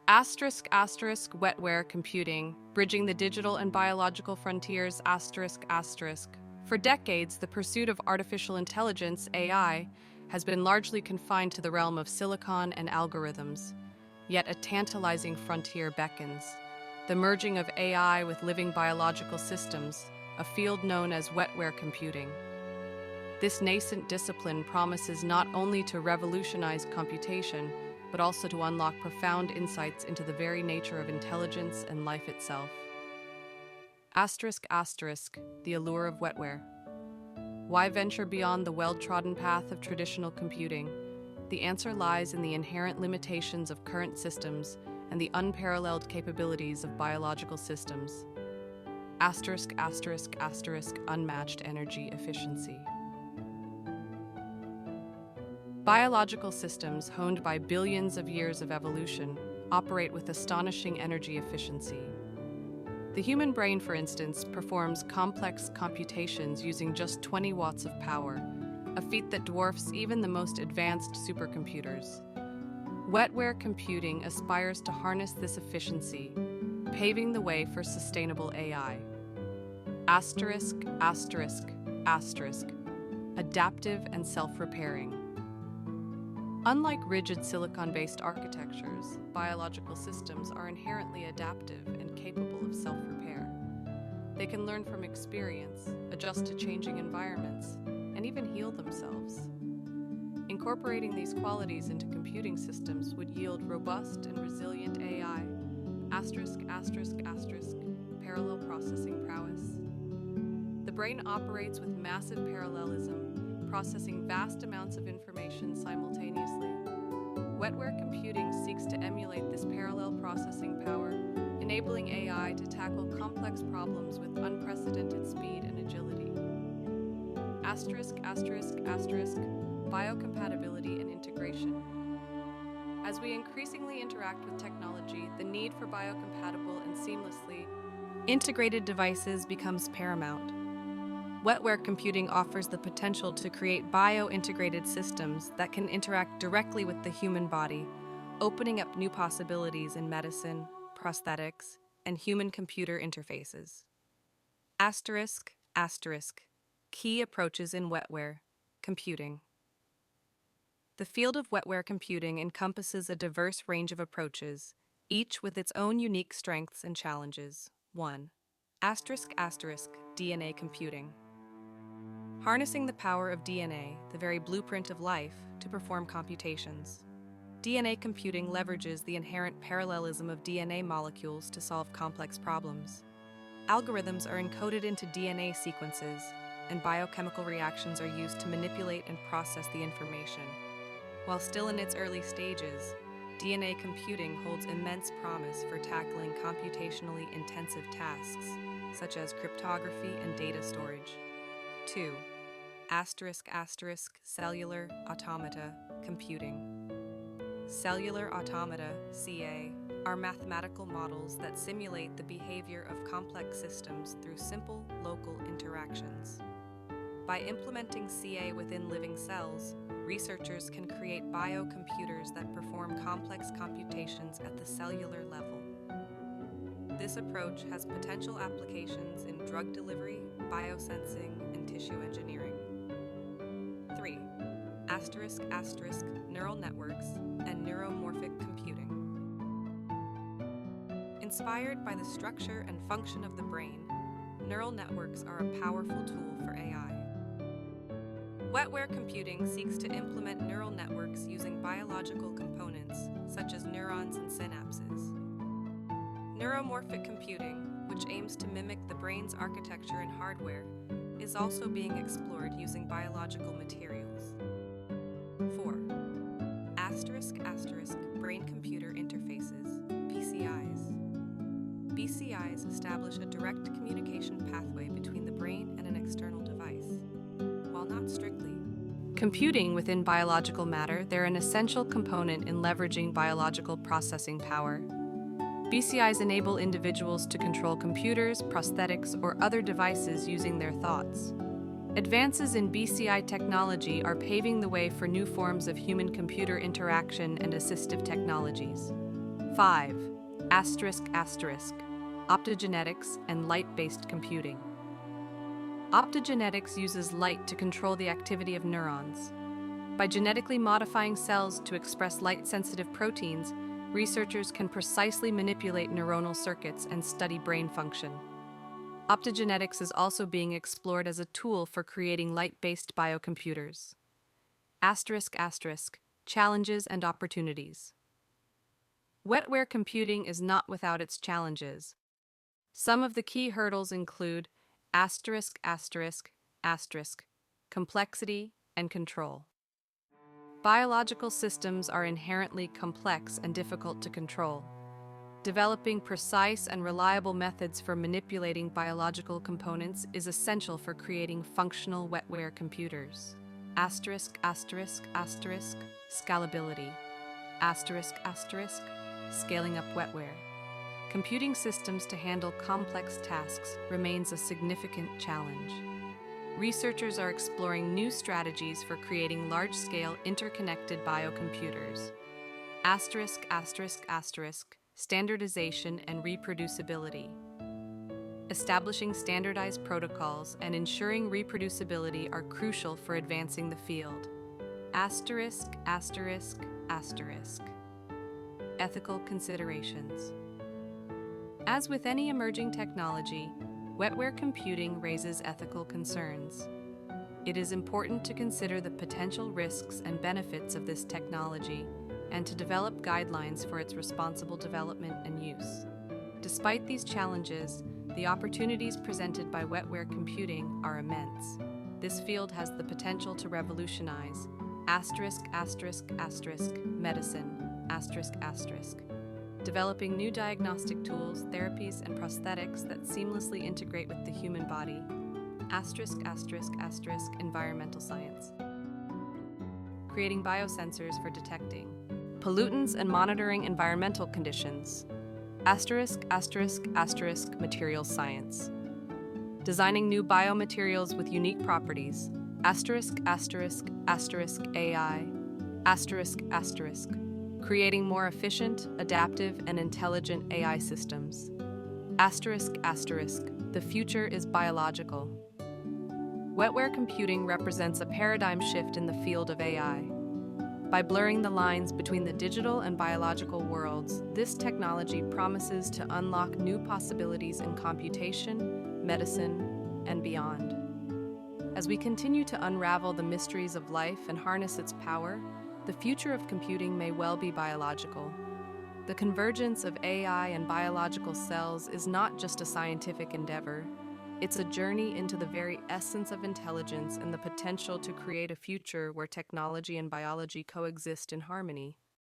Wetware Computing, bridging the digital and biological frontiers. For decades, the pursuit of artificial intelligence, AI, has been largely confined to the realm of silicon and algorithms. Yet a tantalizing frontier beckons: the merging of AI with living biological systems, a field known as wetware computing. This nascent discipline promises not only to revolutionize computation, but also to unlock profound insights into the very nature of intelligence and life itself. The allure of wetware. Why venture beyond the well-trodden path of traditional computing? The answer lies in the inherent limitations of current systems and the unparalleled capabilities of biological systems. Unmatched energy efficiency. Biological systems, honed by billions of years of evolution, operate with astonishing energy efficiency. The human brain, for instance, performs complex computations using just 20 watts of power, a feat that dwarfs even the most advanced supercomputers. Wetware computing aspires to harness this efficiency, paving the way for sustainable AI. Adaptive and self-repairing. Unlike rigid silicon-based architectures, biological systems are inherently adaptive and capable of self-repair. They can learn from experience, adjust to changing environments, and even heal themselves. Incorporating these qualities into computing systems would yield robust and resilient AI. Parallel processing prowess. The brain operates with massive parallelism, processing vast amounts of information simultaneously. Wetware computing seeks to emulate this parallel processing power, enabling AI to tackle complex problems with unprecedented speed and agility. Biocompatibility and integration. As we increasingly interact with technology, the need for biocompatible and seamlessly integrated devices becomes paramount. Wetware computing offers the potential to create bio-integrated systems that can interact directly with the human body, opening up new possibilities in medicine, prosthetics, and human-computer interfaces. Key approaches in wetware computing. The field of wetware computing encompasses a diverse range of approaches, each with its own unique strengths and challenges. 1. DNA computing. Harnessing the power of DNA, the very blueprint of life, to perform computations. DNA computing leverages the inherent parallelism of DNA molecules to solve complex problems. Algorithms are encoded into DNA sequences, and biochemical reactions are used to manipulate and process the information. While still in its early stages, DNA computing holds immense promise for tackling computationally intensive tasks, such as cryptography and data storage. 2. Cellular automata computing. Cellular automata, CA, are mathematical models that simulate the behavior of complex systems through simple, local interactions. By implementing CA within living cells, researchers can create biocomputers that perform complex computations at the cellular level. This approach has potential applications in drug delivery, biosensing, and tissue engineering. 3. Neural networks and neuromorphic computing. Inspired by the structure and function of the brain, neural networks are a powerful tool for AI. Wetware computing seeks to implement neural networks using biological components, such as neurons and synapses. Neuromorphic computing, which aims to mimic the brain's architecture and hardware, is also being explored using biological materials. 4. Brain-computer interfaces, BCIs. BCIs establish a direct communication pathway between the brain and an external device. While not strictly computing within biological matter, they're an essential component in leveraging biological processing power. BCIs enable individuals to control computers, prosthetics, or other devices using their thoughts. Advances in BCI technology are paving the way for new forms of human-computer interaction and assistive technologies. 5. Optogenetics and light-based computing. Optogenetics uses light to control the activity of neurons. By genetically modifying cells to express light-sensitive proteins, researchers can precisely manipulate neuronal circuits and study brain function. Optogenetics is also being explored as a tool for creating light-based biocomputers. Challenges and opportunities. Wetware computing is not without its challenges. Some of the key hurdles include complexity and control. Biological systems are inherently complex and difficult to control. Developing precise and reliable methods for manipulating biological components is essential for creating functional wetware computers. Scalability. Scaling up wetware. Computing systems to handle complex tasks remains a significant challenge. Researchers are exploring new strategies for creating large-scale interconnected biocomputers. Standardization and reproducibility. Establishing standardized protocols and ensuring reproducibility are crucial for advancing the field. Ethical considerations. As with any emerging technology, wetware computing raises ethical concerns. It is important to consider the potential risks and benefits of this technology and to develop guidelines for its responsible development and use. Despite these challenges, the opportunities presented by wetware computing are immense. This field has the potential to revolutionize medicine, developing new diagnostic tools, therapies, and prosthetics that seamlessly integrate with the human body, environmental science, creating biosensors for detecting pollutants and monitoring environmental conditions, materials science, designing new biomaterials with unique properties, AI, creating more efficient, adaptive, and intelligent AI systems. The future is biological. Wetware computing represents a paradigm shift in the field of AI. By blurring the lines between the digital and biological worlds, this technology promises to unlock new possibilities in computation, medicine, and beyond. As we continue to unravel the mysteries of life and harness its power, the future of computing may well be biological. The convergence of AI and biological cells is not just a scientific endeavor. It's a journey into the very essence of intelligence and the potential to create a future where technology and biology coexist in harmony.